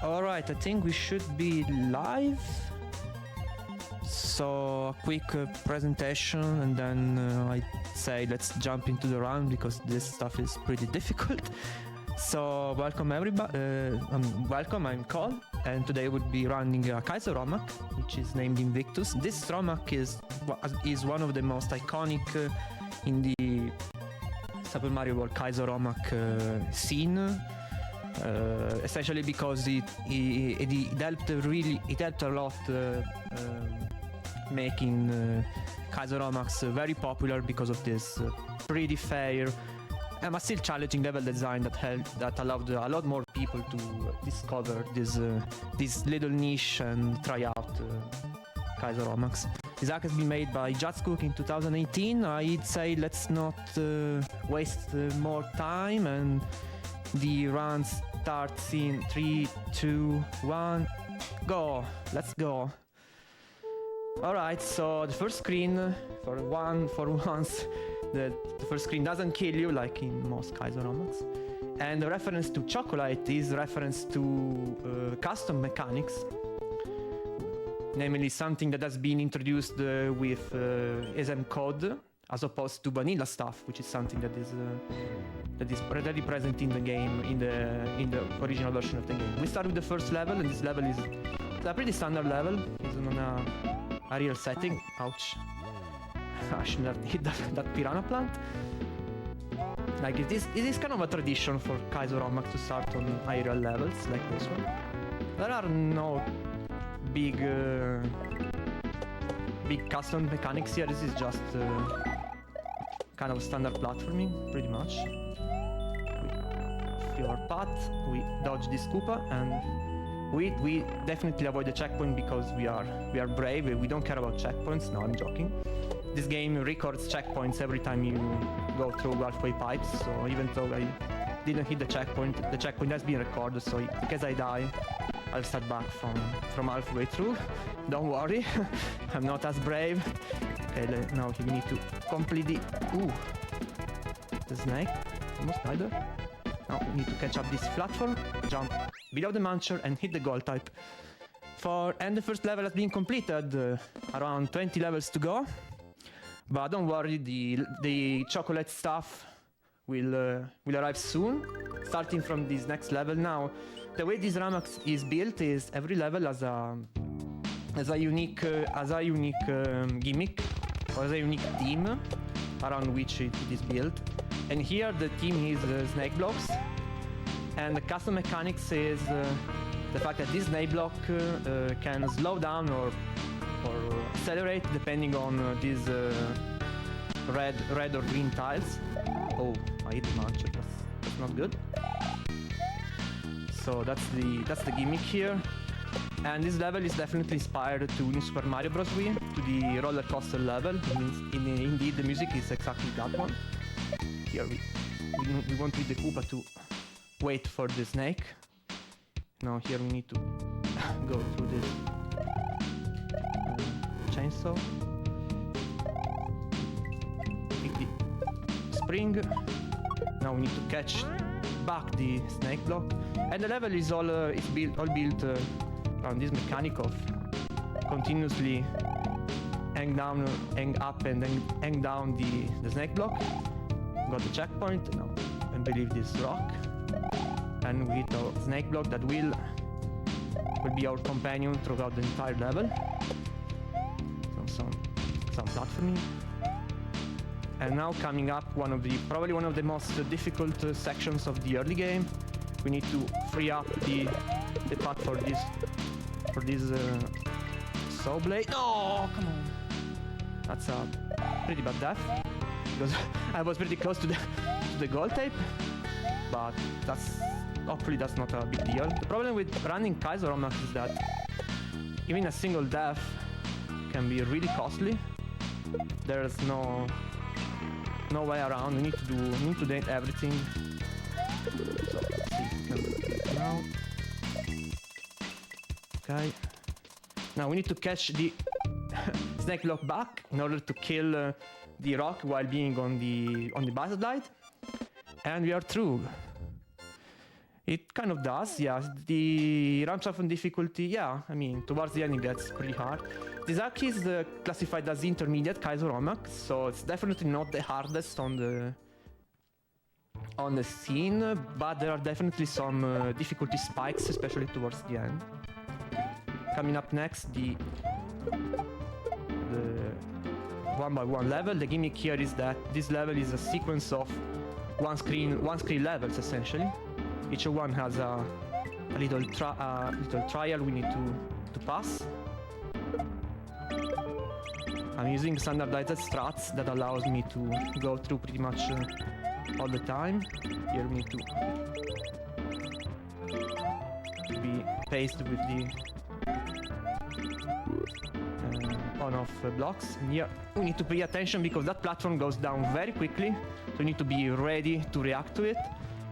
Alright, I think we should be live. So a quick presentation and then I'd say let's jump into the round because this stuff is pretty difficult. So welcome everybody, welcome, I'm Cole, and today we'll be running a Kaiser Romak, which is named Invictus. This Romak is one of the most iconic in the Super Mario World Kaiser Romak scene. Essentially because it helped a lot making Kaiser Romaks very popular because of this pretty fair and still challenging level design that allowed a lot more people to discover this little niche and try out Kaiser Romaks. This hack has been made by Just Cook in 2018. I'd say let's not waste more time, and the run starts in 3, 2, 1, go! Let's go! Alright, so the first screen, for once, the first screen doesn't kill you like in most Kaiser Romaks. And the reference to chocolate is reference to custom mechanics. Namely something that has been introduced with SM code, as opposed to vanilla stuff, which is something that is already present in the game, in the original version of the game. We start with the first level, and this level is a pretty standard level. It's on a real setting. Ouch. I shouldn't have hit that piranha plant. Like it is kind of a tradition for Kaiser Romak to start on aerial levels like this one. There are no big custom mechanics here. This is just kind of standard platforming, pretty much. We our path, we dodge this Koopa, and we definitely avoid the checkpoint because we are brave. We don't care about checkpoints. No, I'm joking. This game records checkpoints every time you go through halfway pipes. So even though I didn't hit the checkpoint has been recorded. So in case I die, I'll start back from halfway through. Don't worry, I'm not as brave. Okay, now we need to complete the snake. Almost died there. Now we need to catch up this platform, jump below the muncher and hit the gold type. And the first level has been completed. Around 20 levels to go. But don't worry, the chocolate stuff will arrive soon, starting from this next level. Now, the way this Romak is built is every level has a unique gimmick or as a unique theme around which it is built. And here the theme is snake blocks, and the custom mechanics is the fact that this snake block can slow down or accelerate depending on these red or green tiles. Oh, I hit the muncher. That's not good. So that's the gimmick here. And this level is definitely inspired to New Super Mario Bros. Wii, to the roller coaster level. Indeed, the music is exactly that one. Here we want with the Koopa to wait for the snake. Now here we need to go through this chainsaw. Pick the spring. Now we need to catch back the snake block. And the level is all built around this mechanic of continuously hang up and then hang down the snake block. Got the checkpoint. Now I believe this rock. And we hit our snake block that will be our companion throughout the entire level. So some platforming. And now coming up, probably one of the most difficult sections of the early game. We need to free up the path for this saw blade. No, come on. That's a pretty bad death because I was pretty close to the gold tape, but hopefully that's not a big deal. The problem with running Kaiser Romak is that even a single death can be really costly. There's no way around. We need to do everything. So let's see if we can do it now. Okay. Now we need to catch the snake block back in order to kill the rock while being on the buzz slide. And we are through. It kind of does, yes. The ramps up in difficulty, yeah, I mean, towards the end it gets pretty hard. This arc is classified as intermediate Kaiseromak, so it's definitely not the hardest on the scene, but there are definitely some difficulty spikes, especially towards the end. Coming up next, the 1x1 level. The gimmick here is that this level is a sequence of one screen levels, essentially. Each one has a little trial we need to pass. I'm using standardized strats that allows me to go through pretty much all the time. Here we need to be paced with the on-off blocks. And here we need to pay attention because that platform goes down very quickly, so we need to be ready to react to it.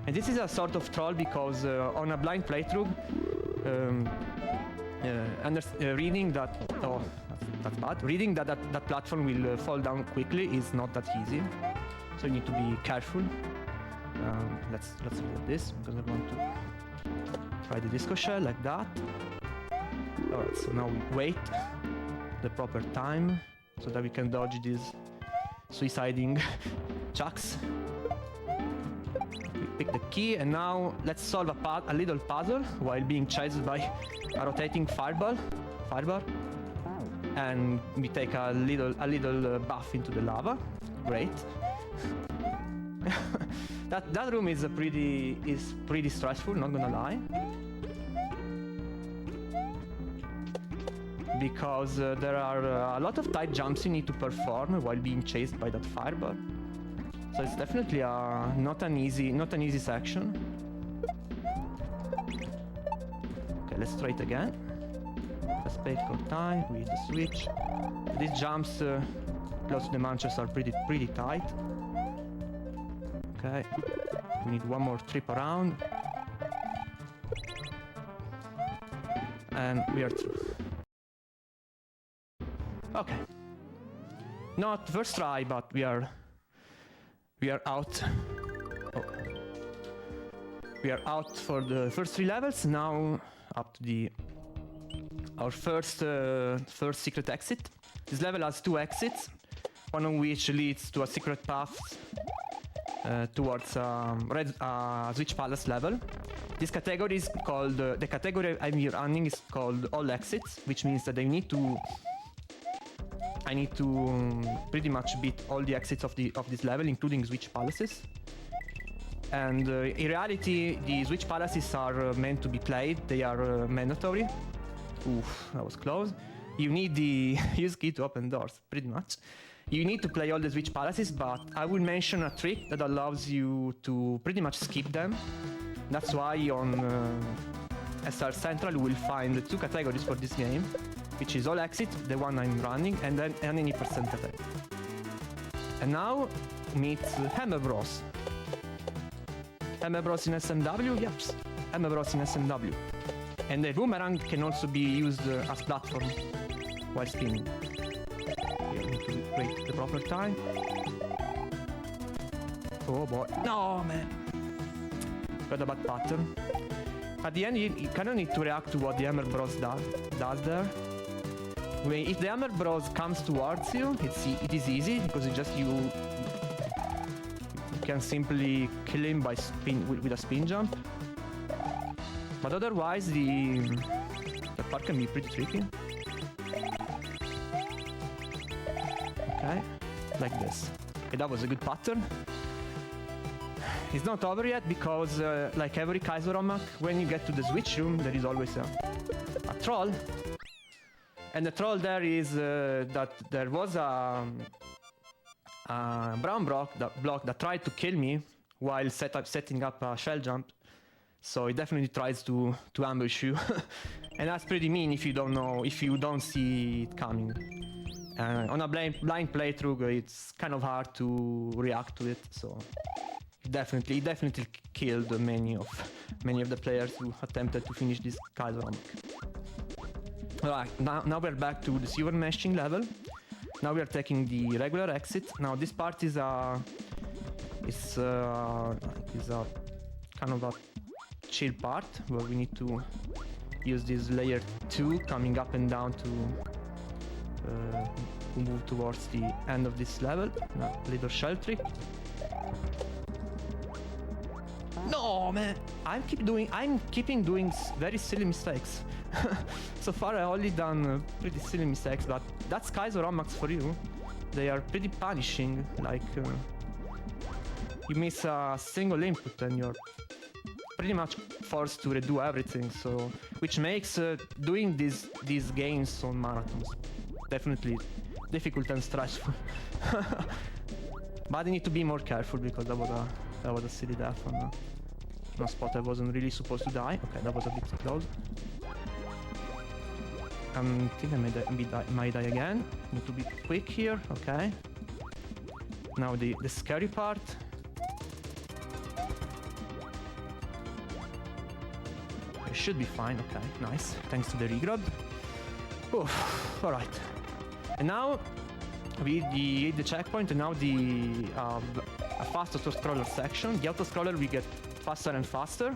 And this is a sort of troll because on a blind playthrough, reading that that's bad. Reading that platform will fall down quickly is not that easy, so you need to be careful. Let's look at this because I want to try the disco shell like that. Alright, so now we wait the proper time so that we can dodge these suiciding chucks. We pick the key, and now let's solve a little puzzle while being chased by a rotating firebar, and we take a little buff into the lava. Great. that room is pretty stressful, not gonna lie. Because there are a lot of tight jumps you need to perform while being chased by that firebar. So it's definitely not an easy section. Okay, let's try it again. A space called time with the switch. These jumps close to the manches are pretty tight. Okay, we need one more trip around, and we are through. Okay. Not first try, but we are out. Oh. We are out for the first 3 levels. Now up to our first secret exit. This level has 2 exits, one of which leads to a secret path towards Switch Palace level. This category is called the category I'm running is called all exits, which means that I need to pretty much beat all the exits of this level, including Switch Palaces. And in reality, the Switch Palaces are meant to be played. They are mandatory. Oof, that was close. You need the use key to open doors, pretty much. You need to play all the Switch Palaces, but I will mention a trick that allows you to pretty much skip them. That's why on SR Central you will find 2 categories for this game, which is all exit, the one I'm running, and then any percent attack. And now meets Hammer Bros. Hammer Bros in SMW? Yep, Hammer Bros in SMW. And the boomerang can also be used as platform while spinning. Here we need to wait the proper time. Oh boy. No, man! Got a bad pattern. At the end, you kind of need to react to what the Hammer Bros does there. If the Hammer Bros comes towards you, it is easy because you can simply kill him by with a spin jump. But otherwise, the part can be pretty tricky. Okay, like this. Okay, that was a good pattern. It's not over yet because, like every Kaiseromak, when you get to the switch room, there is always a troll. And the troll there is that there was a brown block that tried to kill me while setting up a shell jump. So it definitely tries to ambush you. And that's pretty mean if you don't see it coming. On a blind playthrough, it's kind of hard to react to it. So it definitely killed many of the players who attempted to finish this Kaiseromak. Alright, now we're back to the silver meshing level. Now we are taking the regular exit. Now this part is a kind of a chill part where we need to use this layer 2 coming up and down to move towards the end of this level. No, little shell trick. No, man! I'm keeping doing very silly mistakes. So far I only done pretty silly mistakes, but that's Kaiser Romax for you. They are pretty punishing, like you miss a single input and you're pretty much forced to redo everything, so which makes doing these games on marathons definitely difficult and stressful. But I need to be more careful because that was a silly death on a spot I wasn't really supposed to die. Okay, that was a bit close. I think I might die again. Need to be quick here. Okay. Now the scary part. It should be fine. Okay, nice. Thanks to the regrab. Oof. All right. And now we hit the checkpoint, and now a fast auto-scroller section. The auto-scroller will get faster and faster.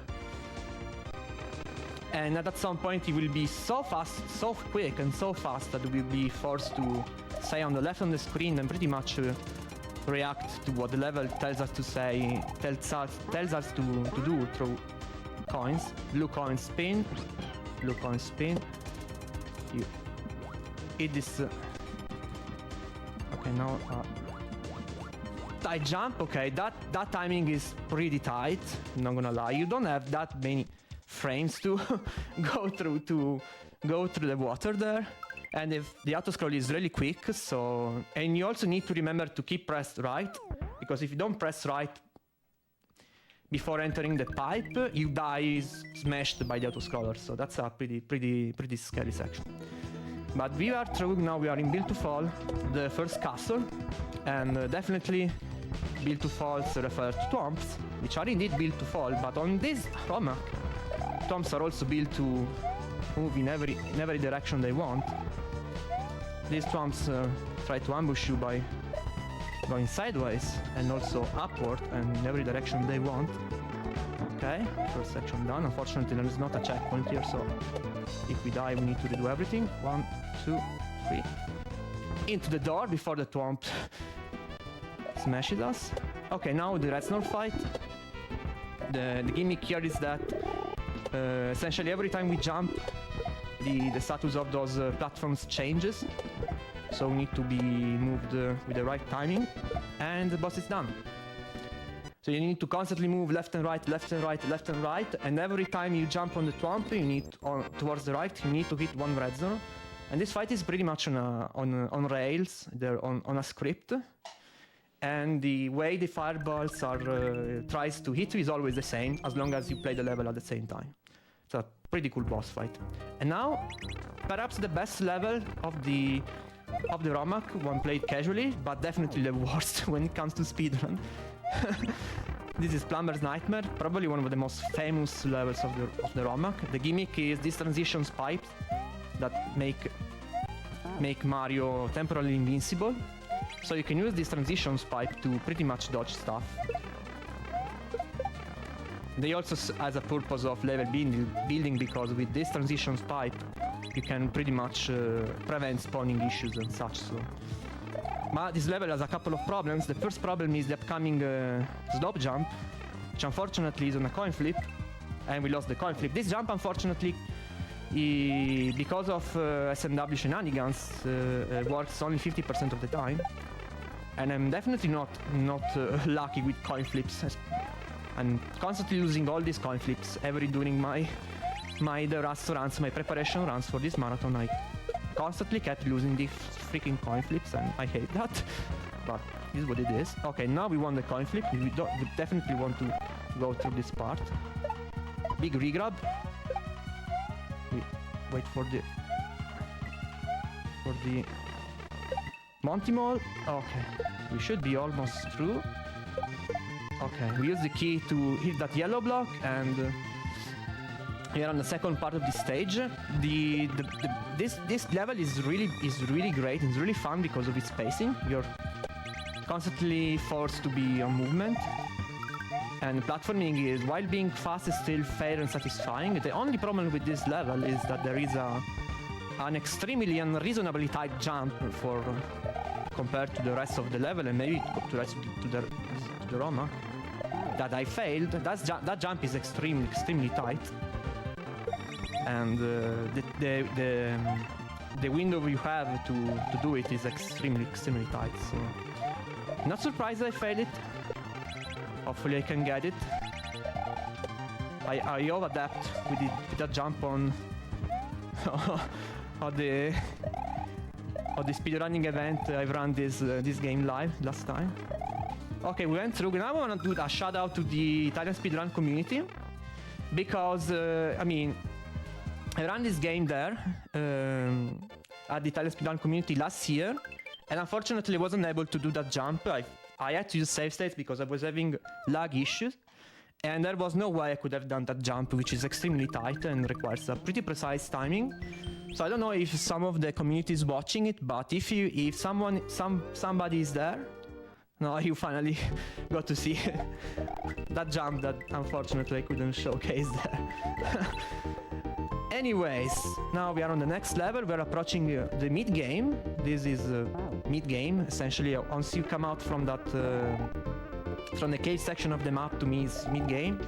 And at some point it will be so fast, so quick and so fast that we'll be forced to stay on the left on the screen and pretty much react to what the level tells us to say, tells us to do through coins. Blue coin spin, blue coin spin. You hit this. Okay, now tight jump. Okay, that timing is pretty tight. I'm not gonna lie. You don't have that many frames to go through the water there, and if the auto scroll is really quick, so and you also need to remember to keep pressed right, because if you don't press right before entering the pipe, you die smashed by the auto scroller. So that's a pretty scary section. But we are through now. We are in Build to Fall, the first castle, and definitely Build to Falls refer to Twomps, which are indeed built to fall, but on this Romac, Twomps are also built to move in every direction they want. These Twomps try to ambush you by going sideways and also upward and in every direction they want. Okay, first section done. Unfortunately there is not a checkpoint here, so if we die we need to redo everything. 1, 2, 3. Into the door before the Twomp smashes us. Okay, now the red snore fight. The gimmick here is that essentially every time we jump, the status of those platforms changes. So we need to be moved with the right timing, and the boss is done. So you need to constantly move left and right, left and right, left and right, and every time you jump on the Twomp, you need towards the right, you need to hit one red zone. And this fight is pretty much on rails. They're on a script, and the way the fireballs tries to hit you is always the same, as long as you play the level at the same time. It's a pretty cool boss fight. And now, perhaps the best level of the Romac, one played casually, but definitely the worst when it comes to speedrun. This is Plumber's Nightmare, probably one of the most famous levels of the Romac. The gimmick is these transitions pipes that make Mario temporarily invincible. So you can use this transitions pipe to pretty much dodge stuff. They also has a purpose of level building, because with this transitions pipe you can pretty much prevent spawning issues and such. So, but this level has a couple of problems. The first problem is the upcoming slope jump, which unfortunately is on a coin flip, and we lost the coin flip. This jump, unfortunately, because of SMW shenanigans, works only 50% of the time, and I'm definitely not lucky with coin flips. I'm constantly losing all these coin flips during my runs, my preparation runs for this marathon. I constantly kept losing these freaking coin flips, and I hate that. But this is what it is. Okay, now we won the coin flip. We definitely want to go through this part. Big regrab. We wait for the Monty Mall. Okay, we should be almost through. Okay, we use the key to hit that yellow block, and we are on the second part of the stage. This level is really great. It's really fun because of its spacing. You're constantly forced to be on movement, And platforming is, while being fast, is still fair and satisfying. The only problem with this level is that there is an extremely unreasonably tight jump compared to the rest of the level, and maybe to the rest to the Roma that I failed. That jump is extremely tight, and the window you have to do it is extremely tight. So not surprised I failed it. Hopefully I can get it. I over-adapt with that jump on the speedrunning event. I've run this game live last time. Okay, we went through. Now I want to do a shout out to the Italian speedrun community, because I mean, I ran this game there at the Italian speedrun community last year, and unfortunately I wasn't able to do that jump. I had to use save states because I was having lag issues, and there was no way I could have done that jump, which is extremely tight and requires a pretty precise timing. So I don't know if some of the community is watching it, but if somebody is there, no, you finally got to see that jump that unfortunately I couldn't showcase there. Anyways, now we are on the next level. We're approaching the mid game. This is mid game. Essentially, once you come out from that from the cave section of the map, to me is mid game,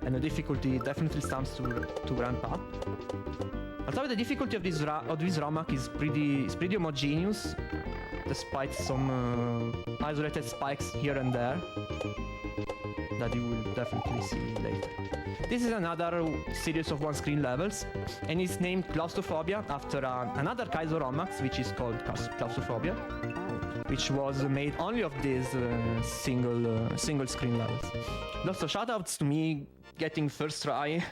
and the difficulty definitely starts to ramp up. Although the difficulty of this Romac is pretty homogeneous, despite some isolated spikes here and there that you will definitely see later. This is another series of one-screen levels, and it's named Claustrophobia after another Kaizo Romax, which is called Claustrophobia, which was made only of these single-screen levels. Also, shoutouts to me getting first try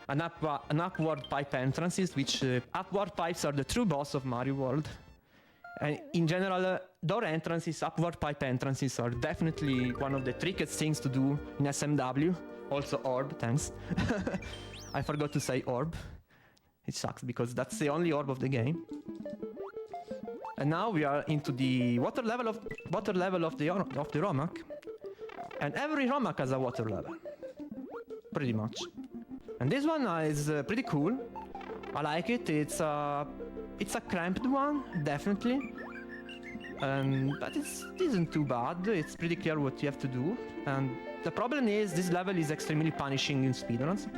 an upward pipe entrances, which upward pipes are the true boss of Mario World. And in general, door entrances, upward pipe entrances are definitely one of the trickiest things to do in SMW. Also orb, thanks. I forgot to say orb. It sucks because that's the only orb of the game. And now we are into the water level of the Romac. And every Romac has a water level, pretty much. And this one is pretty cool. I like it. It's a cramped one, definitely. But it isn't too bad. It's pretty clear what you have to do. And the problem is this level is extremely punishing in speedruns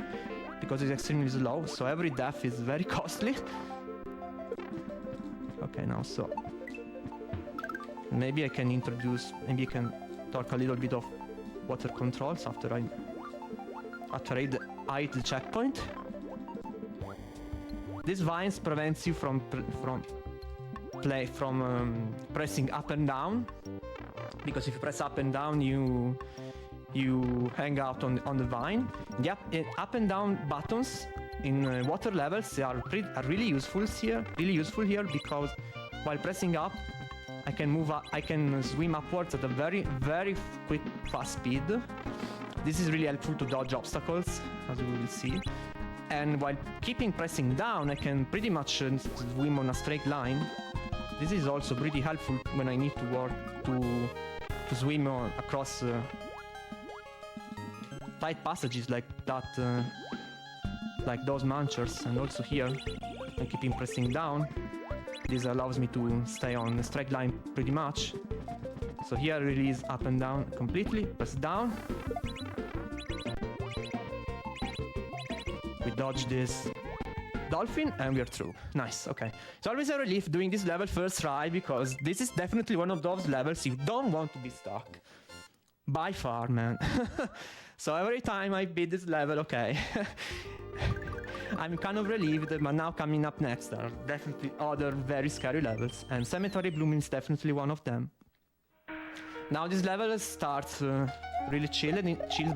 because it's extremely slow, so every death is very costly. Okay, now so maybe I can talk a little bit of water controls after I hit the checkpoint. This vines prevents you from pressing up and down, because if you press up and down you hang out on the vine. The up and down buttons in water levels are really useful here, because while pressing up I can swim upwards at a very quick fast speed. This is really helpful to dodge obstacles, as we will see. And while pressing down, I can pretty much swim on a straight line. This is also pretty helpful when I need to swim across tight passages like that, like those munchers. And also here, I keep pressing down. This allows me to stay on a straight line pretty much. So here it is up and down completely. Press down. We dodge this dolphin and we're through. Nice, okay. It's always a relief doing this level first try, because this is definitely one of those levels you don't want to be stuck. By far, man. So every time I beat this level, okay. I'm kind of relieved, but now coming up next are definitely other very scary levels, and Cemetery Bloom is definitely one of them. Now this level starts really chill,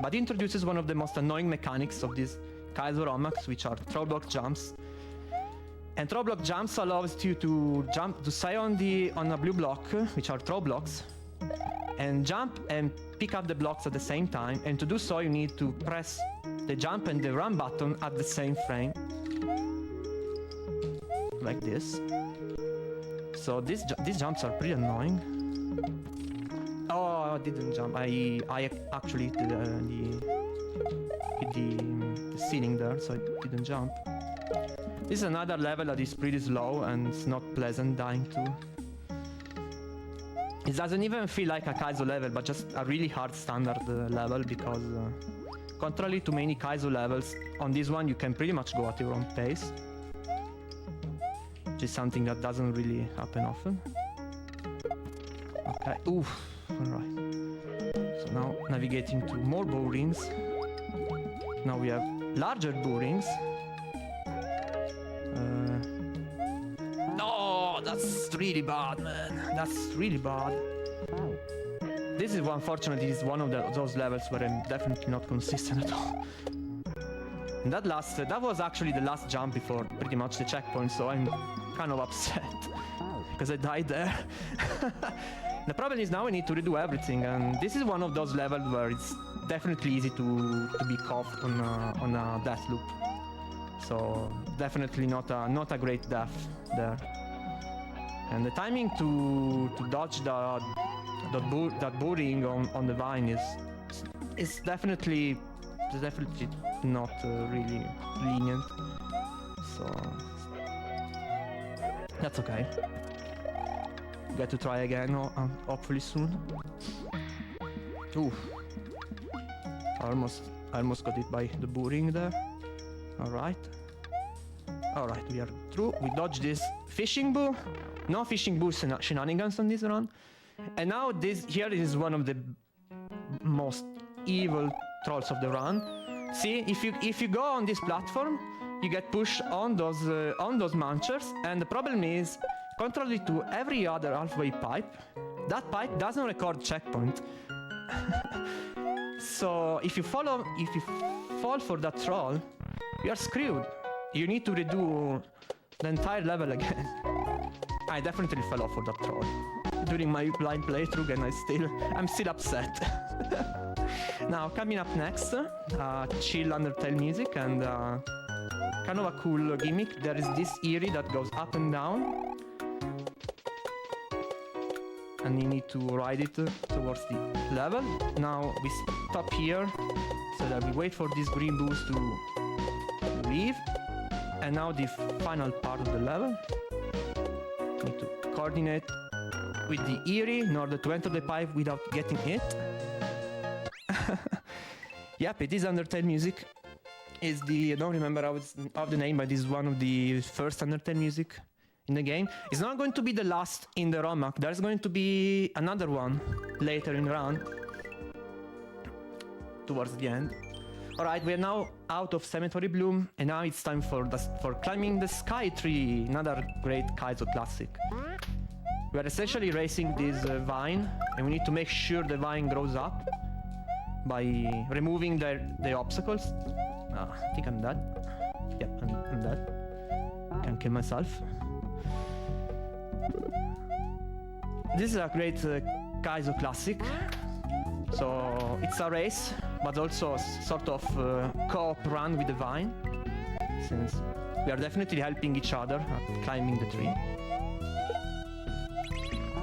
but introduces one of the most annoying mechanics of this Kaizo Romax, which are throw block jumps. And throw block jumps allows you to stay on a blue block, which are throw blocks, and jump and pick up the blocks at the same time. And to do so, you need to press the jump and the run button at the same frame, like this. So these jumps are pretty annoying. Oh, I didn't jump. I actually hit the ceiling there, so I didn't jump. This is another level that is pretty slow and it's not pleasant dying to. It doesn't even feel like a Kaizo level, but just a really hard standard level, because contrary to many Kaizo levels, on this one you can pretty much go at your own pace, which is something that doesn't really happen often. Okay, oof, alright. So now navigating to more bow rings. Now we have larger bow rings. No, that's really bad, man. That's really bad. This is, unfortunately, is one of those levels where I'm definitely not consistent at all. And that was actually the last jump before pretty much the checkpoint, so I'm kind of upset because I died there. The problem is now I need to redo everything, and this is one of those levels where it's definitely easy to be caught on a death loop. So definitely not a great death there. And the timing to dodge that bow ring on the vine is definitely not really lenient. So that's okay. Get to try again, hopefully soon. Oof. I almost got it by the bow ring there. Alright, we are through. We dodged this fishing bow. No fishing bow shenanigans on this run. And now here is one of the most evil trolls of the run. See, if you go on this platform, you get pushed on those munchers, and the problem is, contrary to every other halfway pipe, that pipe doesn't record checkpoint. So if you fall for that troll, you are screwed. You need to redo the entire level again. I definitely fell off for that troll during my blind playthrough, and I'm still upset. Now, coming up next, chill Undertale music and kind of a cool gimmick. There is this Eerie that goes up and down, and you need to ride it towards the level. Now we stop here so that we wait for these green boos to leave, and now the final part of the level. Need to coordinate with the Eerie in order to enter the pipe without getting hit. Yep, it is Undertale music. Is the I don't remember how the name, but this is one of the first Undertale music in the game. It's not going to be the last in the ROM. There's going to be another one later in the run, towards the end. Alright, we are now out of Cemetery Bloom, and now it's time for climbing the Sky Tree, another great Kaizo classic. We are essentially racing this vine, and we need to make sure the vine grows up by removing the obstacles. I think I'm dead. Yep, I'm dead. I can kill myself. This is a great Kaizo classic. So it's a race, but also sort of co-op run with the vine, since we are definitely helping each other at climbing the tree.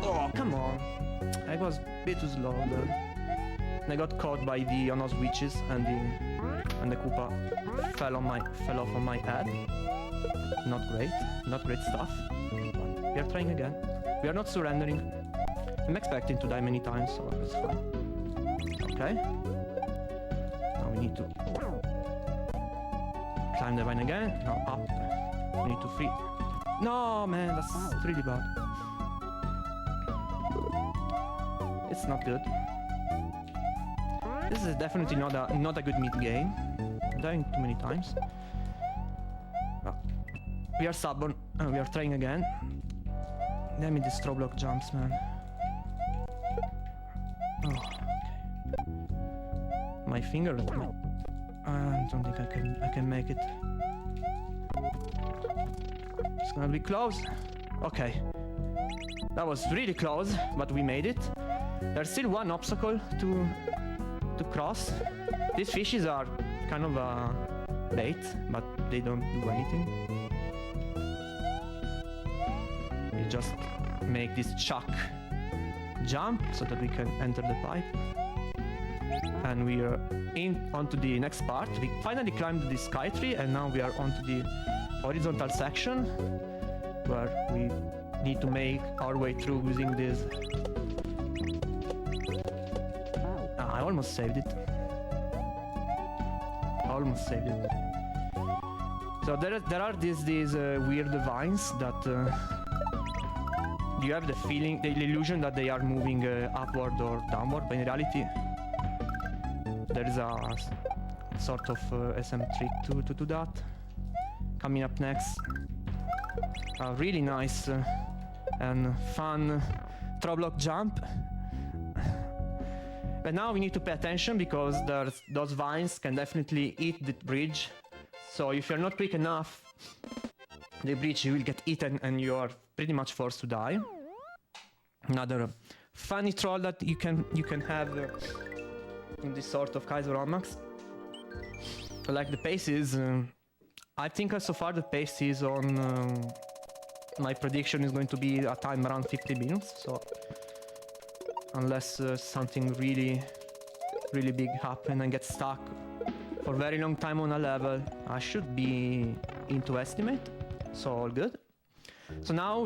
Oh, come on! I was a bit too slow there. And I got caught by the Onos witches, and the Koopa fell off on my head. Not great stuff. But we are trying again. We are not surrendering. I'm expecting to die many times, so it's fine. Okay. Now we need to climb the vine again. Now up. We need to free. No, man, that's really bad. It's not good. This is definitely not a good mid game. I'm dying too many times. Oh. We are stubborn. We are trying again. Damn it, these throw block jumps, man. Oh, okay. My finger. I don't think I can make it. It's gonna be close. Okay. That was really close, but we made it. There's still one obstacle to cross. These fishes are kind of a bait, but they don't do anything. You just make this chuck jump so that we can enter the pipe. And we are onto the next part. We finally climbed the sky tree, and now we are onto the horizontal section where we need to make our way through using this. I almost saved it. Almost saved it. So there are these weird vines that you have the feeling, the illusion that they are moving upward or downward, but in reality there is a sort of SM trick to do that. Coming up next, a really nice and fun throw block jump. But now we need to pay attention because those vines can definitely eat the bridge. So if you're not quick enough, the bridge will get eaten and you are pretty much forced to die. Another funny troll that you can have in this sort of Kaiseramax. Like the pace is, I think so far the pace is on, my prediction is going to be a time around 50 minutes, so unless something really big happen and get stuck for a very long time on a level, I should be into estimate, so all good. So now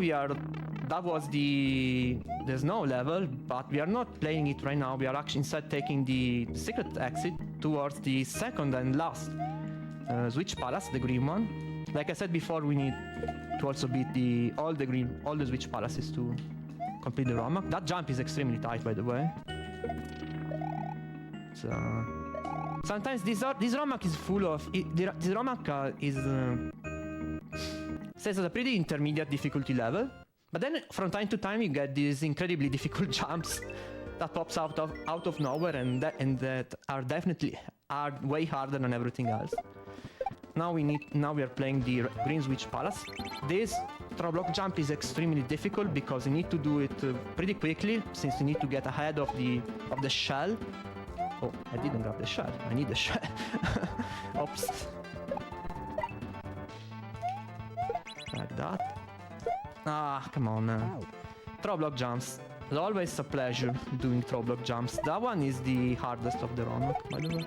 that was the snow level, but we are not playing it right now. We are actually instead taking the secret exit towards the second and last Switch Palace, the green one. Like I said before, we need to also beat all the Switch Palaces to complete the Romak. That jump is extremely tight, by the way. So sometimes this Romak is full of this Romak says at a pretty intermediate difficulty level, but then from time to time you get these incredibly difficult jumps that pops out of nowhere and that are definitely way harder than everything else. Now we are playing the Green Switch Palace. This throw block jump is extremely difficult because you need to do it pretty quickly, since you need to get ahead of the shell. Oh, I didn't grab the shell. I need the shell. Oops. Like that. Ah, come on now. Throw block jumps. It's always a pleasure doing throw block jumps. That one is the hardest of the run, by the way.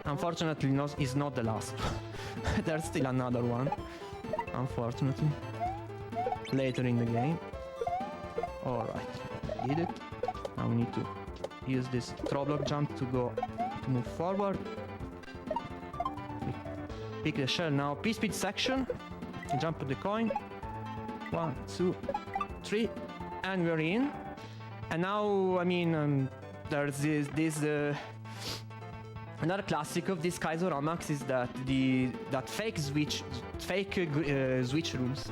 Unfortunately, it's not the last one. There's still another one, unfortunately, later in the game. Alright, did it. Now we need to use this throw block jump to move forward. We pick the shell now. P-speed section. You jump with the coin. 1, 2, 3, and we're in. And now, I mean, there's this another classic of this Kaiseramax is that fake switch rooms.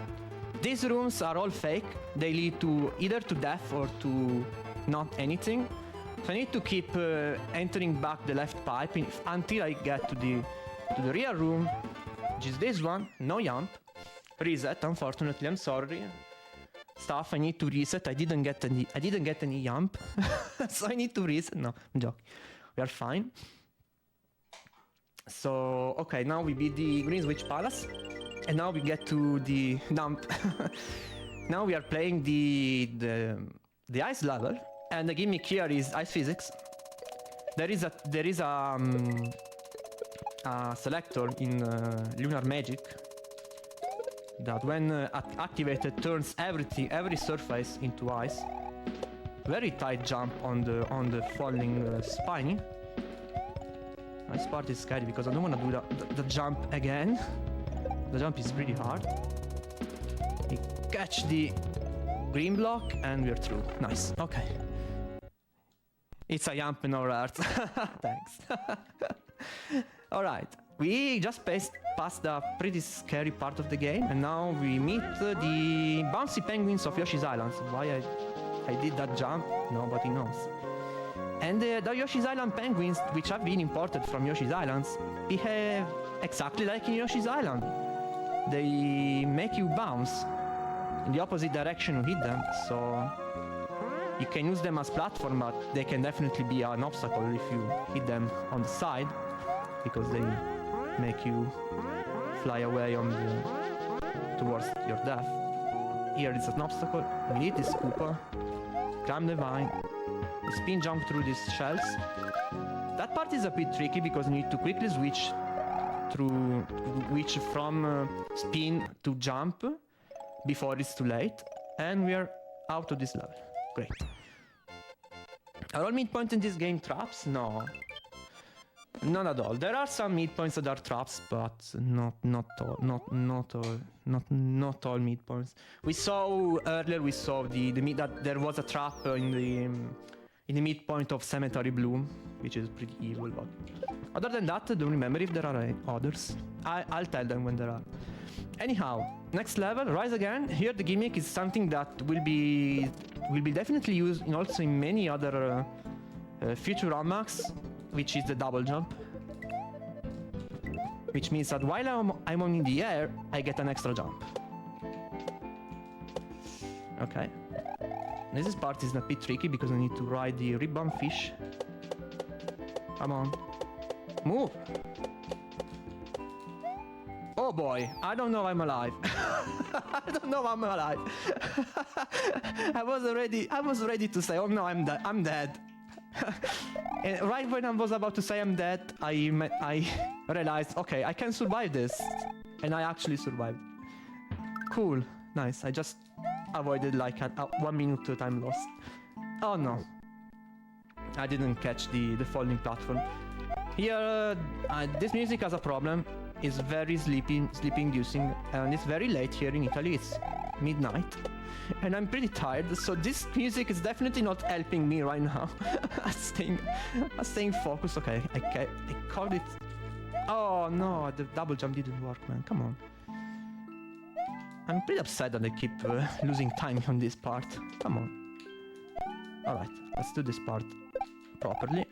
These rooms are all fake. They lead to either to death or to not anything. So I need to keep entering back the left pipe until I get to the real room, which is this one. No jump. Reset. Unfortunately, I'm sorry. Stuff I need to reset. I didn't get any jump, so I need to reset. No, I'm joking. We are fine. So, okay, now we beat the Green Switch Palace, and now we get to the dump. Now we are playing the ice level, and the gimmick here is ice physics. There is a selector in Lunar Magic that, when activated, turns every surface into ice. Very tight jump on the falling spiny. This part is scary because I don't want to do the jump again. The jump is really hard. We catch the green block and we're through. Nice. Okay. It's a jump in our hearts. Thanks. Alright. We just passed the pretty scary part of the game, and now we meet the bouncy penguins of Yoshi's Island. Why I did that jump, nobody knows. And the Yoshi's Island penguins, which have been imported from Yoshi's Islands, behave exactly like in Yoshi's Island. They make you bounce in the opposite direction you hit them, so you can use them as platform, but they can definitely be an obstacle if you hit them on the side, because they make you fly away towards your death. Here is an obstacle. We need this Koopa. Climb the vine. Spin jump through these shells. That part is a bit tricky because you need to quickly switch from spin to jump before it's too late. And we are out of this level. Great. Are all midpoints in this game traps? No. Not at all. There are some midpoints that are traps, but not all midpoints. We saw earlier. We saw that there was a trap in the midpoint of Cemetery Bloom, which is pretty evil. But other than that, I don't remember if there are others. I'll tell them when there are. Anyhow, next level, Rise Again. Here the gimmick is something that will be definitely used also in many other future unlocks, which is the double jump. Which means that while I'm in the air, I get an extra jump. Okay. This part is a bit tricky because I need to ride the ribbon fish. Come on. Move! Oh boy, I don't know I'm alive. I don't know I'm alive. I was ready to say, oh no, I'm dead. And right when I was about to say I'm dead, I realized, okay, I can survive this. And I actually survived. Cool, nice. I just avoided like a 1 minute time lost. Oh no. I didn't catch the falling platform. Here, this music has a problem. It's very sleep-inducing, and it's very late here in Italy. It's midnight, and I'm pretty tired. So this music is definitely not helping me right now. I'm staying focused. Okay, I called it. Oh no, the double jump didn't work, man. Come on. I'm pretty upset that I keep losing time on this part. Come on. All right, let's do this part properly.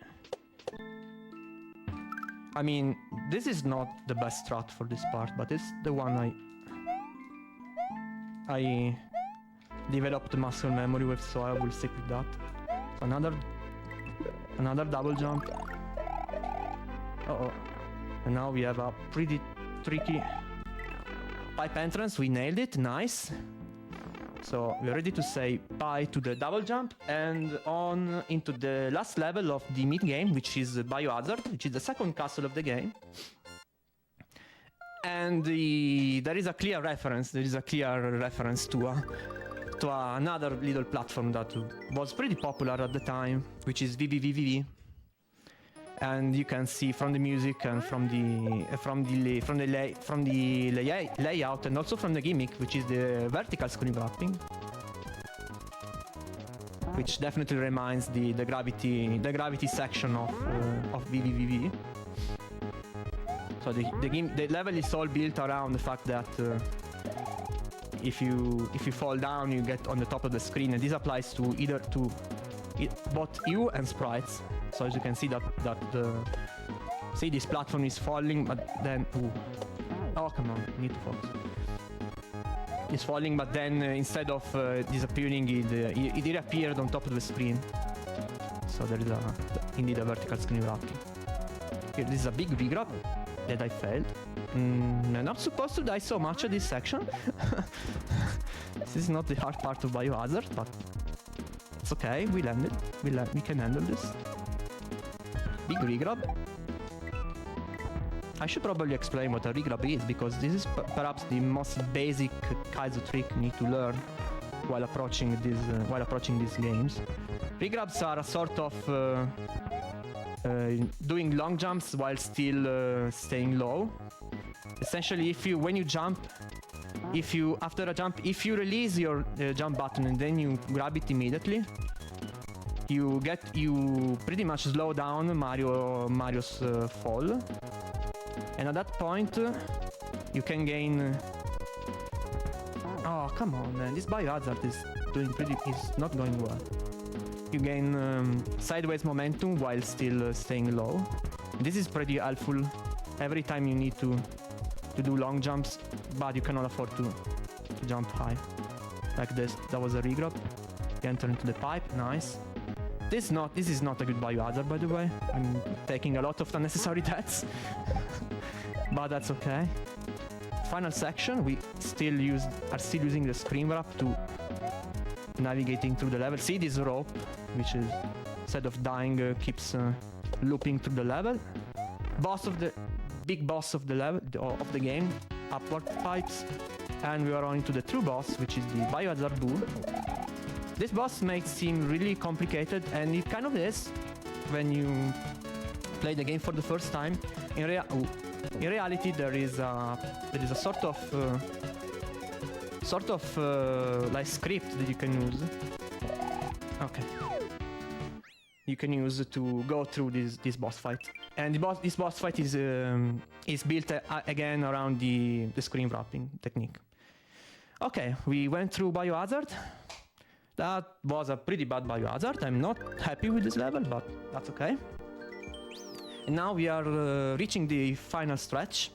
I mean, this is not the best strat for this part, but it's the one I developed muscle memory with, so I will stick with that. So another double jump. Uh-oh. And now we have a pretty tricky pipe entrance. We nailed it, nice. So we're ready to say bye to the double jump and on into the last level of the mid-game, which is Biohazard, which is the second castle of the game. And there is a clear reference to another little platform that was pretty popular at the time, which is VVVVV. And you can see from the music and from the layout and also from the gimmick, which is the vertical screen wrapping, which definitely reminds the gravity section of VVVV. So the level is all built around the fact that if you fall down, you get on the top of the screen, and this applies to both you and sprites. So as you can see see this platform is falling, but then oh come on, need to focus. It's falling, but then instead of disappearing, it reappeared on top of the screen. So there is indeed a vertical screen wrapping. Here, this is a big regrab that I failed. I'm not supposed to die so much at this section. This is not the hard part of Biohazard, but it's okay. We landed. We can handle this. Big regrab. I should probably explain what a regrab is, because this is perhaps the most basic Kaizo trick you need to learn while approaching these games. Regrabs are a sort of doing long jumps while still staying low. Essentially, when you jump, after a jump, if you release your jump button and then you grab it immediately, you pretty much slow down Mario's fall, and at that point you can gain. Oh come on, man! This Biohazard is not going well. You gain sideways momentum while still staying low. This is pretty helpful every time you need to do long jumps, but you cannot afford to jump high like this. That was a regrab. You enter into the pipe, nice. This is not a good Biohazard, by the way. I'm taking a lot of unnecessary deaths. But that's okay. final section, we are still using the screen wrap to navigating through the level. See this rope, which is, instead of dying, keeps looping through the level. Big boss of the level, of the game, upward pipes, and we are on to the true boss, which is the biohazard bull. This boss may seem really complicated, and it kind of is when you play the game for the first time. In reality, there is a sort of like script that you can use. Okay. You can use to go through this boss fight, and this boss fight is built again around the screen wrapping technique. Okay, we went through biohazard. That was a pretty bad biohazard. I'm not happy with this level, but that's okay. And now we are reaching the final stretch,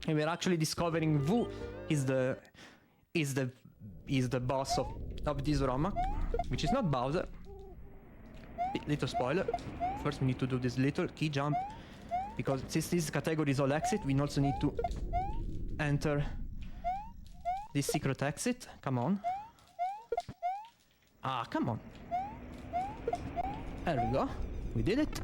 and we are actually discovering who is the boss of this Romak, which is not Bowser. Little spoiler. First we need to do this little key jump, because since this category is all exit, we also need to enter this secret exit. Come on. Ah, come on. There we go. We did it.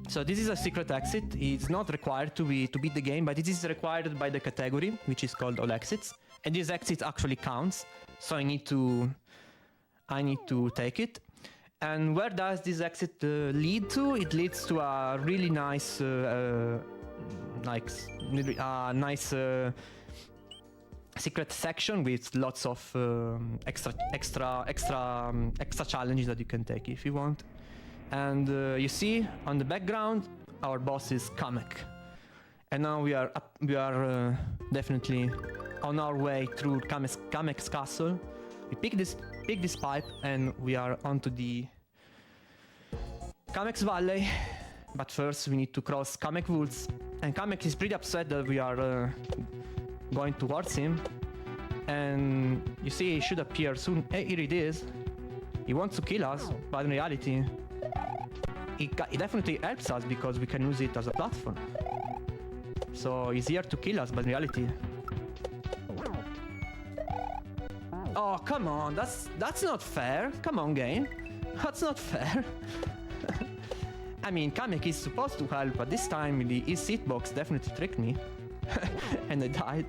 So this is a secret exit. It's not required to beat the game, but it is required by the category, which is called all exits. And this exit actually counts, so I need to take it. And where does this exit lead to? It leads to a really nice, secret section with lots of extra challenges that you can take if you want. And you see on the background, our boss is Kamek. And now we are definitely on our way through Kamek's castle. We pick this pipe and we are onto the Kamek's Valley. But first we need to cross Kamek Woods. And Kamek is pretty upset that we are going towards him. And you see he should appear soon. Hey, here it is. He wants to kill us, but in reality it definitely helps us because we can use it as a platform. So he's here to kill us, but in reality... Oh, come on, that's not fair. Come on, game. That's not fair. I mean, Kamek is supposed to help, but this time his hitbox definitely tricked me. And I died.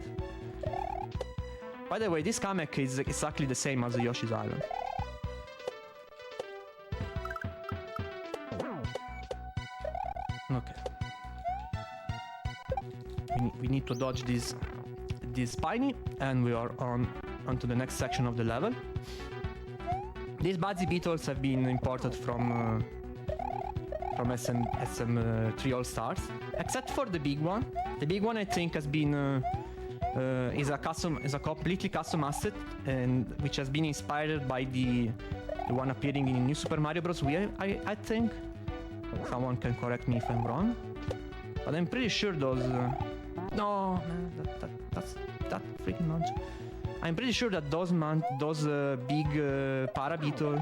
By the way, this Kamek is exactly the same as the Yoshi's Island. Okay. We need to dodge this spiny, and we are onto the next section of the level. These Budgie Beetles have been imported from SM3 All Stars, except for the big one. The big one I think has been is a completely custom asset, and which has been inspired by the one appearing in New Super Mario Bros. Wii. I think someone can correct me if I'm wrong, but I'm pretty sure those. No, man, that's freaking much. I'm pretty sure that those big Para Beetle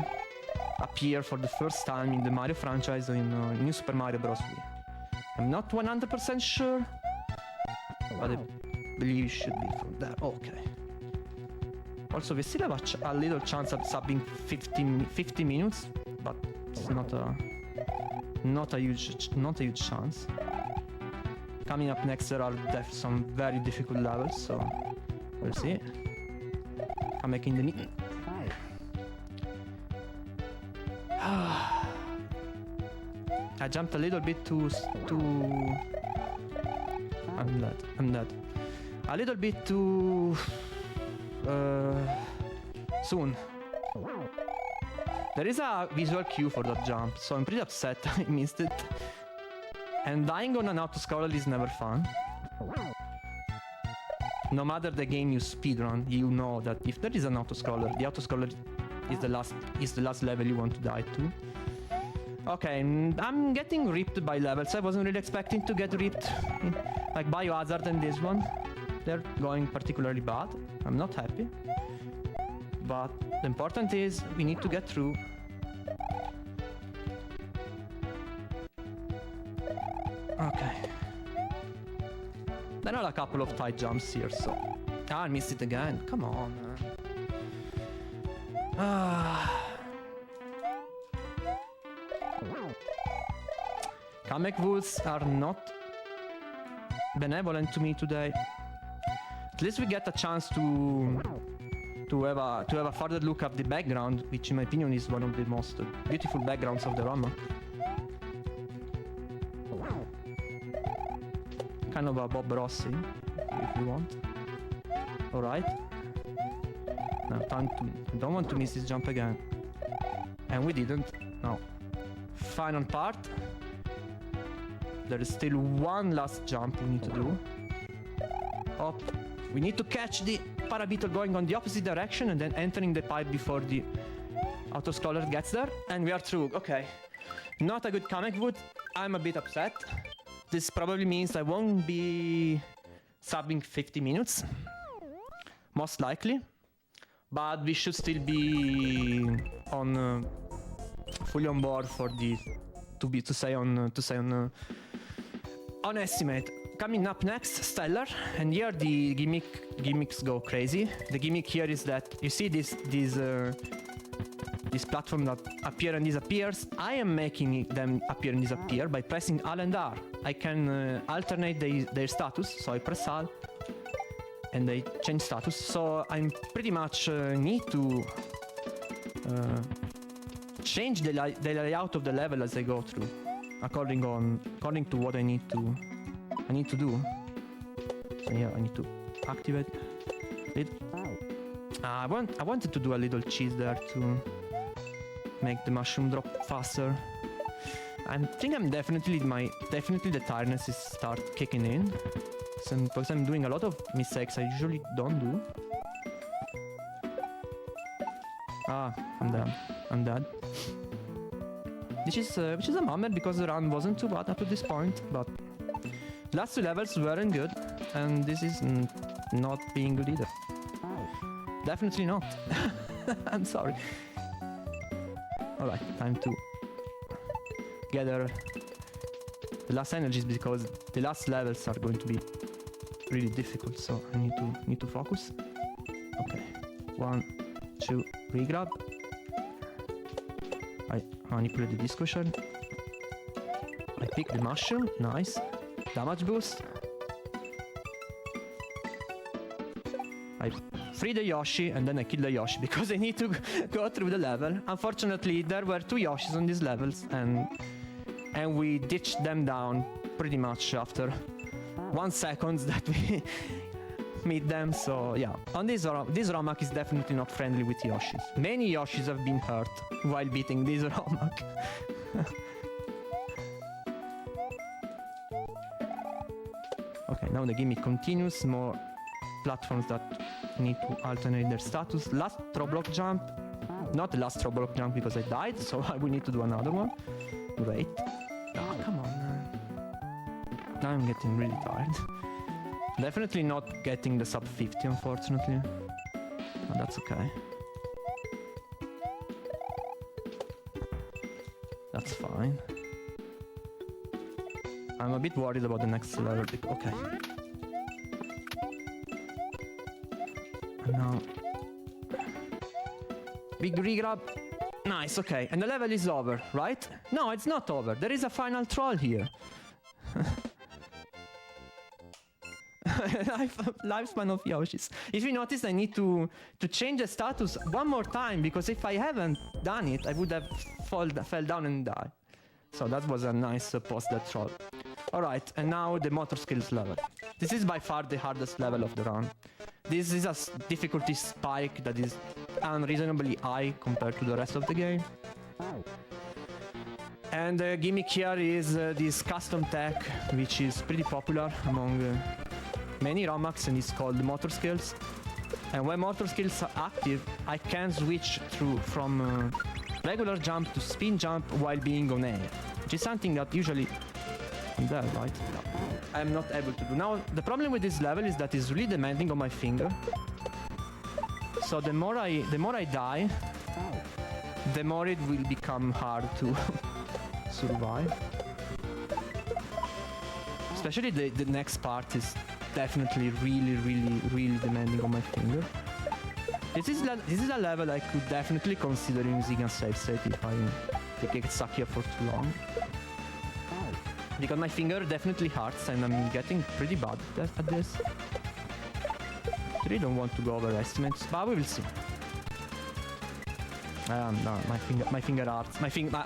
appear for the first time in the Mario franchise in New Super Mario Bros. Wii. I'm not 100% sure, but I believe it should be from there. Okay. Also, we still have a little chance of subbing 50 minutes, but it's not a huge chance. Coming up next, there are some very difficult levels, so we'll see. I'm making the meeting. I jumped a little bit too. I'm dead. A little bit too soon. There is a visual cue for that jump, so I'm pretty upset I missed it. And dying on an autoscroller is never fun. No matter the game you speedrun, you know that if there is an autoscroller, the autoscroller is the last level you want to die to. Okay, I'm getting ripped by levels. I wasn't really expecting to get ripped. Like Biohazard and this one. They're going particularly bad. I'm not happy. But the important is we need to get through. Okay. There are a couple of tight jumps here, so... Ah, I missed it again. Come on, man. Comic rules are not benevolent to me today. At least we get a chance to have a further look at the background, which in my opinion is one of the most beautiful backgrounds of the ROM. Kind of a Bob Rossi, if you want. Alright. Now time to... I don't want to miss this jump again. And we didn't. Now. Final part. There is still one last jump we need to do. Up. We need to catch the parabeetle going on the opposite direction and then entering the pipe before the autoscroller gets there. And we are through. Okay. Not a good comic wood. I'm a bit upset. This probably means I won't be subbing 50 minutes. Most likely. But we should still be on fully on board for the to say on estimate. Coming up next, Stellar, and here the gimmicks go crazy. The gimmick here is that you see this platform that appear and disappears. I am making them appear and disappear by pressing Alt and R. I can alternate their status, so I press Alt and they change status. So I'm pretty much need to change the layout of the level as I go through, according to what I need to do. So yeah, I need to activate it. I wanted to do a little cheese there to make the mushroom drop faster. I think definitely the tiredness is start kicking in. Because I'm doing a lot of mistakes I usually don't do. Ah, I'm dead. Which is a bummer because the run wasn't too bad up to this point, but last two levels weren't good, and this is not being good either. Definitely not. I'm sorry. Alright, time to gather the last energies because the last levels are going to be really difficult, so I need to focus. Okay. 1, 2, regrab. I manipulate the disc cushion. I pick the mushroom, nice. Damage boost. I free the Yoshi and then I kill the Yoshi because I need to go through the level. Unfortunately, there were 2 Yoshis on these levels and we ditched them down pretty much after 1 second that we meet them. So yeah, on this Romak is definitely not friendly with Yoshis. Many Yoshis have been hurt while beating this Romak. Okay, now the gimmick continues. More platforms that need to alternate their status. Last throw block jump. Not the last throw block jump because I died, so I will need to do another one. Great. Oh, come on, man. Now I'm getting really tired. Definitely not getting the sub 50, unfortunately. But that's okay. That's fine. I'm a bit worried about the next level. Okay. And now... big regrab. Nice, okay. And the level is over, right? No, it's not over. There is a final troll here. Lifespan of Yoshis. If you notice, I need to change the status one more time, because if I haven't done it, I would have fell down and died. So that was a nice post that troll. Alright, and now the motor skills level. This is by far the hardest level of the run. This is a difficulty spike that is unreasonably high compared to the rest of the game. And the gimmick here is this custom tech, which is pretty popular among many ROMAX, and it's called motor skills. And when motor skills are active, I can switch from regular jump to spin jump while being on air, which is something that usually I'm there, right? I'm not able to do. Now, the problem with this level is that it's really demanding on my finger. So the more I die, the more it will become hard to survive. Especially the next part is definitely really demanding on my finger. This is a level I could definitely consider using a save state if I get stuck here for too long. Because my finger definitely hurts and I'm getting pretty bad at this. I really don't want to go over estimates, but we will see. No, my finger hurts. My finger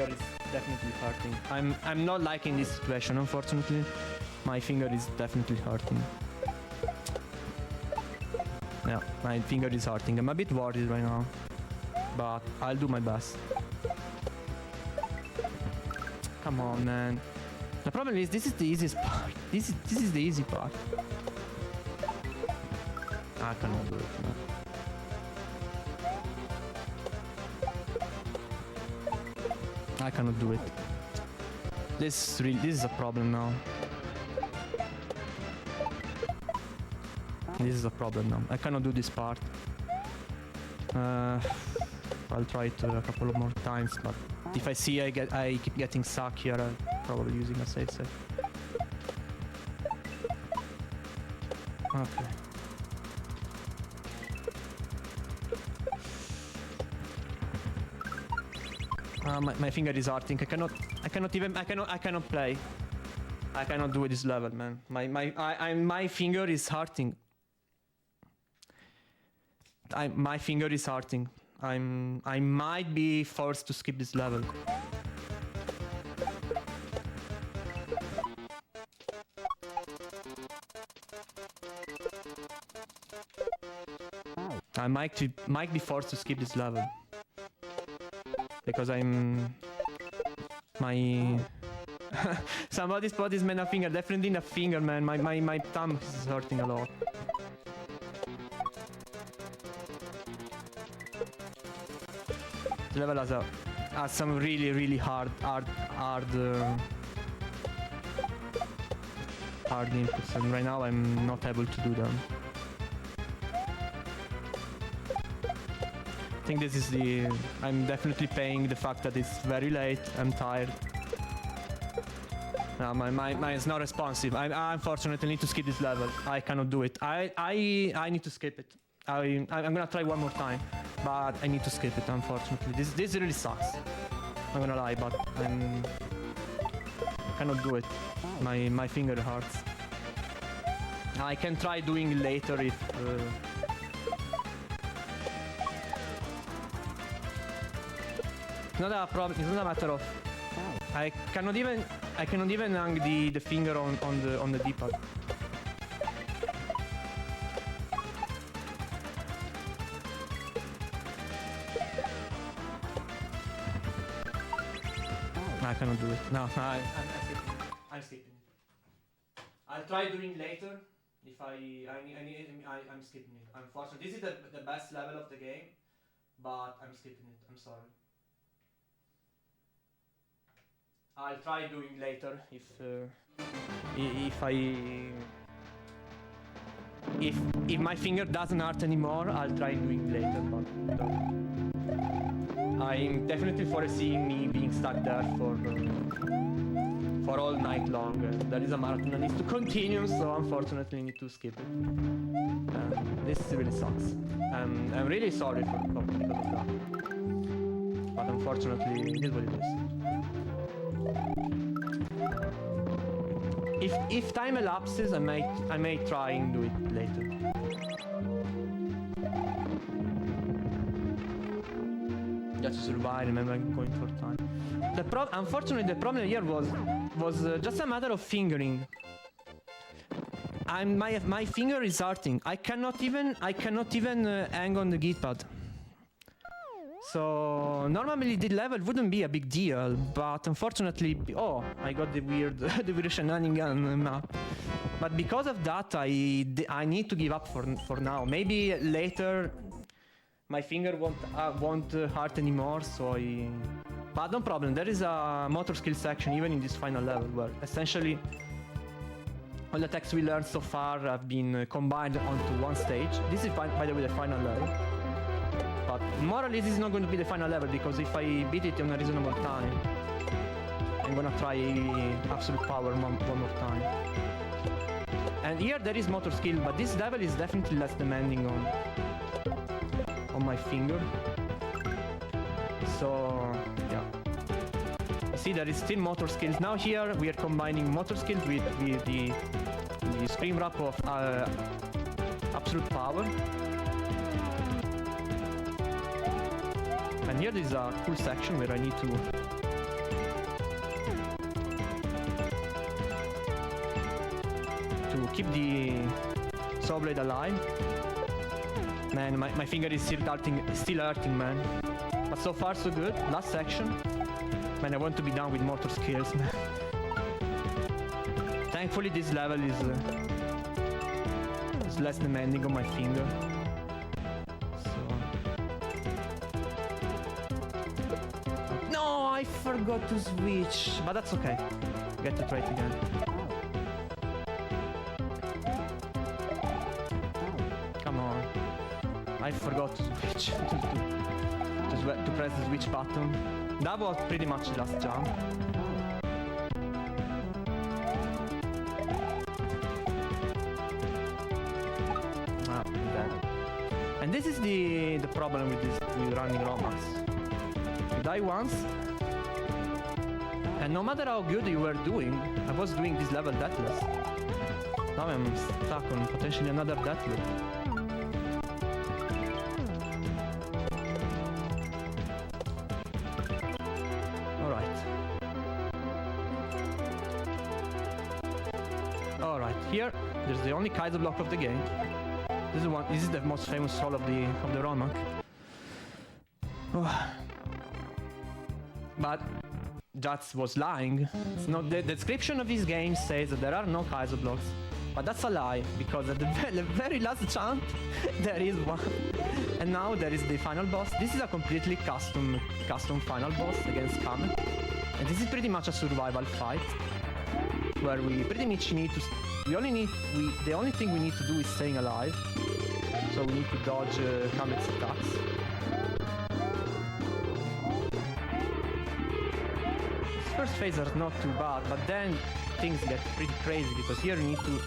is definitely hurting. I'm not liking this situation, unfortunately. My finger is definitely hurting. Yeah, my finger is hurting. I'm a bit worried right now, but I'll do my best. Come on, man. The problem is this is the easiest part. This is the easy part. I cannot do it. No. I cannot do it. This is a problem now. This is a problem now. I cannot do this part. I'll try it a couple of more times, but if I see I keep getting stuck here, I'm probably using a save set. Okay. My finger is hurting. I cannot play. I cannot do this level, man. My finger is hurting. My finger is hurting. I might be forced to skip this level. I might be forced to skip this level. Because somebody spot this man a finger, definitely in a finger, man. My thumb is hurting a lot. The level has some really hard inputs, and right now I'm not able to do them. I think this is I'm definitely paying the fact that it's very late. I'm tired. No, mine is not responsive. I unfortunately need to skip this level. I cannot do it. I need to skip it. I'm gonna try one more time, but I need to skip it, unfortunately. This really sucks. I'm gonna lie, but I cannot do it. My finger hurts. I can try doing later if it's not a problem. It's not a matter of I cannot even hang the finger on the D-pad. I cannot do it. No, I'm skipping it. I'll try doing later. If I'm skipping it. Unfortunately, this is the best level of the game, but I'm skipping it. I'm sorry. I'll try doing later if my finger doesn't hurt anymore. I'll try doing later, but I'm definitely foreseeing me being stuck there for all night long. There is a marathon that needs to continue, so unfortunately I need to skip it. This really sucks. I'm really sorry because of that, but unfortunately it is what it is. If time elapses, I may try and do it later. Just to survive, remember I'm going for time. Unfortunately, the problem here was just a matter of fingering. My finger is hurting. I cannot even hang on the gitpad. So normally the level wouldn't be a big deal, but unfortunately, I got the weird shenanigan map. But because of that, I need to give up for now. Maybe later my finger won't hurt anymore. But no problem. There is a motor skill section even in this final level, where essentially all the texts we learned so far have been combined onto one stage. This is, by the way, the final level. But more or less, this is not going to be the final level, because if I beat it in a reasonable time, I'm gonna try absolute power one more time. And here there is motor skill, but this level is definitely less demanding on my finger. So yeah. You see there is still motor skills. Now here we are combining motor skills with the screen wrap of absolute power. And here is a cool section where I need to keep the saw blade alive. Man, my finger is still hurting, man. But so far so good. Last section. Man, I want to be done with motor skills, man. Thankfully this level is less demanding on my finger. No, I forgot to switch, but that's okay. Get to try it again. Come on. I forgot to switch. to press the switch button. That was pretty much the last jump. And this is the problem with running Roblox. You die once, and no matter how good you were doing, I was doing this level deathless. Now I'm stuck on potentially another death loop. Alright, here there's the only Kaiser block of the game. This is the most famous roll of the Romak. Oh. But Jats was lying. It's not, the description of this game says that there are no Kaiser blocks, but that's a lie, because at the very last jump there is one, and now there is the final boss. This is a completely custom final boss against Kamek, and this is pretty much a survival fight where we pretty much need to. The only thing we need to do is staying alive. So we need to dodge Kamek's attacks. This first phase are not too bad, but then things get pretty crazy, because here you need to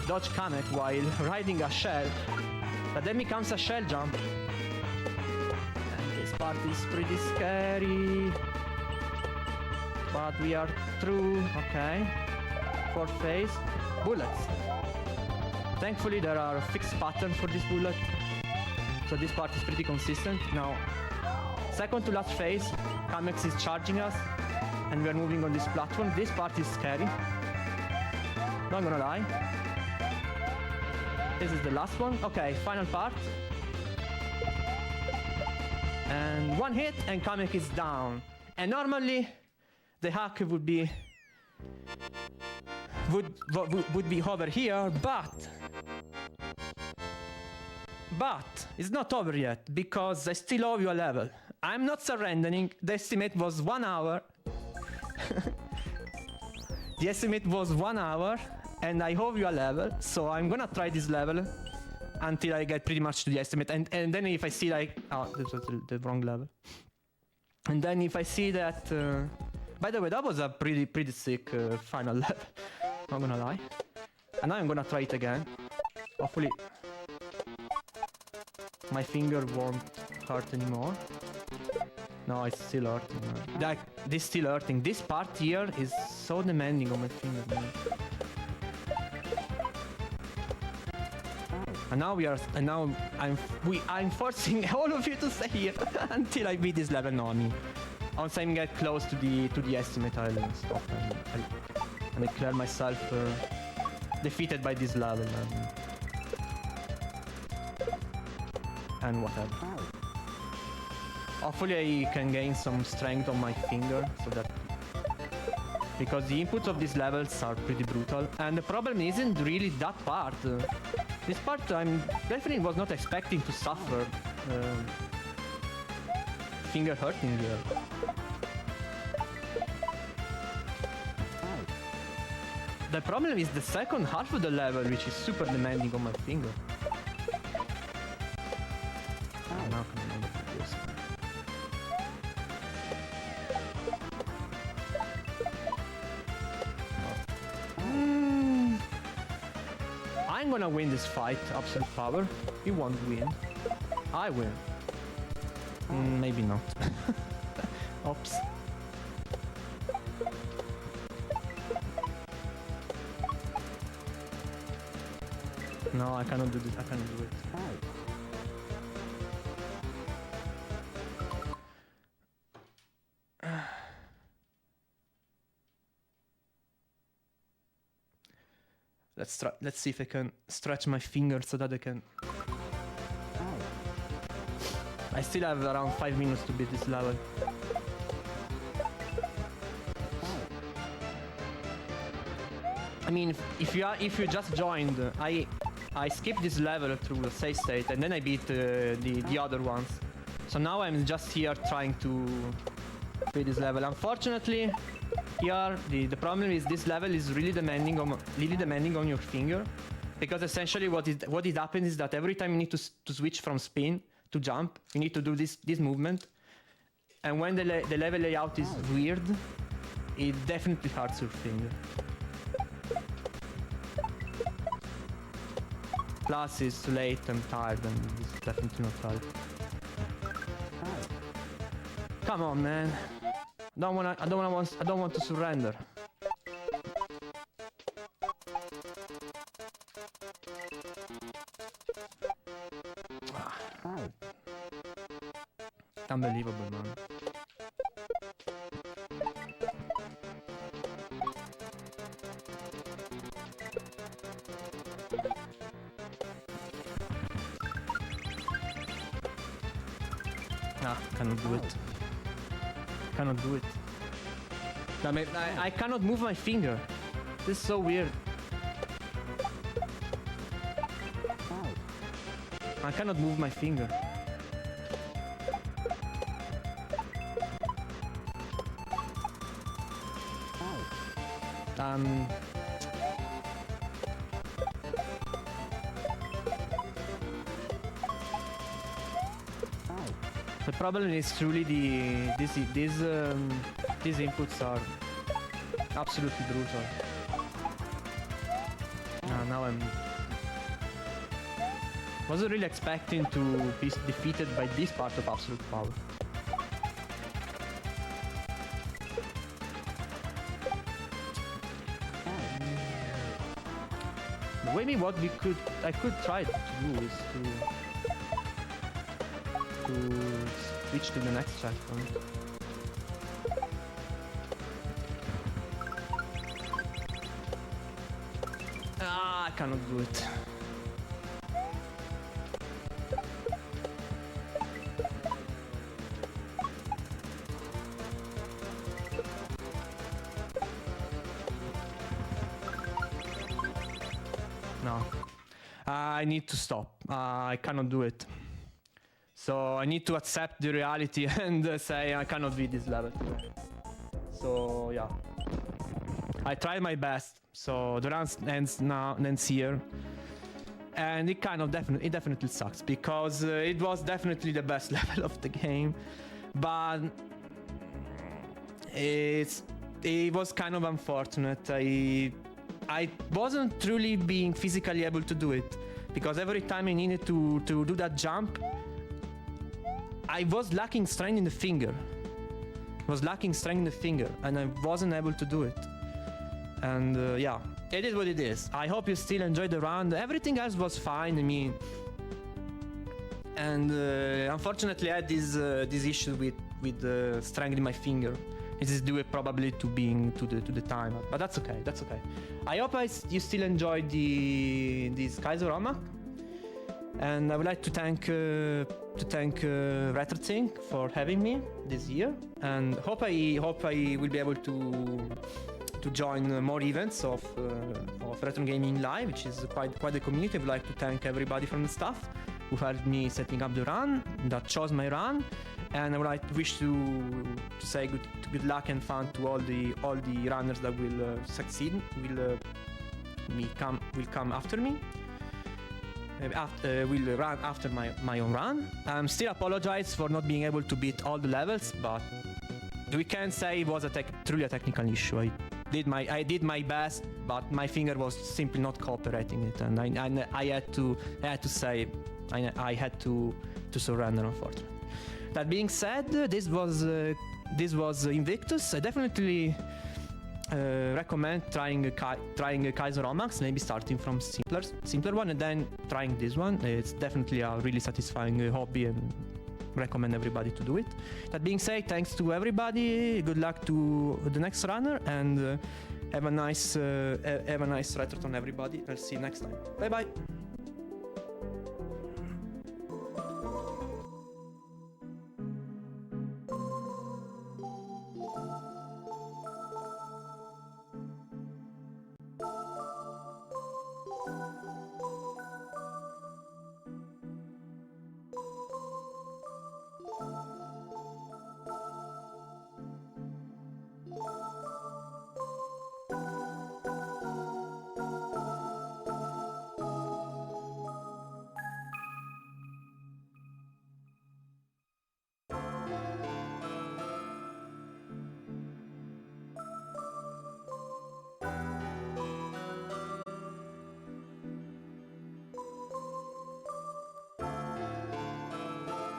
dodge Kamek while riding a shell, but then becomes a shell jump. And this part is pretty scary. But we are through, okay. Fourth phase. Bullets. Thankfully there are a fixed pattern for this bullet, so this part is pretty consistent. Now, second to last phase, Kamek is charging us, and we are moving on this platform. This part is scary, not gonna lie. This is the last one. Okay, final part. And one hit and Kamek is down. And normally the hack would be over here, but it's not over yet, because I still owe you a level. I'm not surrendering. The estimate was 1 hour. The estimate was 1 hour, and I owe you a level, so I'm gonna try this level until I get pretty much to the estimate, and then if I see like, oh, this was the wrong level, and then if I see that, by the way, that was a pretty sick final level. Not gonna lie. And now I'm gonna try it again. Hopefully my finger won't hurt anymore. No, it's still hurting, man. Like, this still hurting. This part here is so demanding on my finger, man. And now I'm forcing all of you to stay here until I beat this level. No, I mean, once I get close to the estimate, I'll stop and declare myself defeated by this level, and whatever. Hopefully I can gain some strength on my finger, so that, because the inputs of these levels are pretty brutal, and the problem isn't really that part. This part I'm definitely was not expecting to suffer finger hurting here. The problem is the second half of the level, which is super demanding on my finger. Now can I this? gonna win this fight, Absolute Power. You won't win. I will. Maybe not. Oops. No, I cannot do this. I cannot do it. Let's see if I can stretch my fingers so that I can. I still have around 5 minutes to beat this level. I mean, if you just joined, I skipped this level through the save state and then I beat the other ones. So now I'm just here trying to beat this level. Unfortunately, here the problem is this level is really demanding on your finger, because essentially what it happens is that every time you need to switch from spin to jump, you need to do this movement, and when the level layout is weird, it definitely hurts your finger. Plus it's late and tired, and it's definitely not right. Come on, man. I don't want to surrender. Unbelievable, man. Cannot do it. Cannot do it. I cannot move my finger. This is so weird. I cannot move my finger. The problem is truly these inputs are absolutely brutal. Now wasn't really expecting to be defeated by this part of Absolute Power. Maybe what I could try to do is to switch to the next checkpoint. I cannot do it. No. I need to stop. I cannot do it. So I need to accept the reality and say I cannot beat this level. So yeah. I tried my best. So the run ends here. And it definitely sucks, because it was definitely the best level of the game. But it was kind of unfortunate. I wasn't truly being physically able to do it, because every time I needed to do that jump, I was lacking strength in the finger. And I wasn't able to do it. And yeah, it is what it is. I hope you still enjoyed the run. Everything else was fine, I mean. And unfortunately I had this issue with strength in my finger. This is due probably to the time, but that's okay. I hope you still enjoyed this Kaiserama, and I would like to thank Retrothon for having me this year, and hope I will be able to join more events of Retro Gaming Live, which is quite a community. I would like to thank everybody from the staff who helped me setting up the run, that chose my run. And I would wish to say good luck and fun to all the runners that will succeed, will come after me, will run after my own run. I'm still apologize for not being able to beat all the levels, but we can say it was truly a technical issue. I did my best, but my finger was simply not cooperating it, and I had to say I had to surrender, unfortunately. That being said, this was Invictus. I definitely recommend trying Kaiser Omax, maybe starting from simpler one and then trying this one. It's definitely a really satisfying hobby, and recommend everybody to do it. That being said, thanks to everybody, good luck to the next runner, and have a nice retrothon, everybody. I'll see you next time. Bye bye.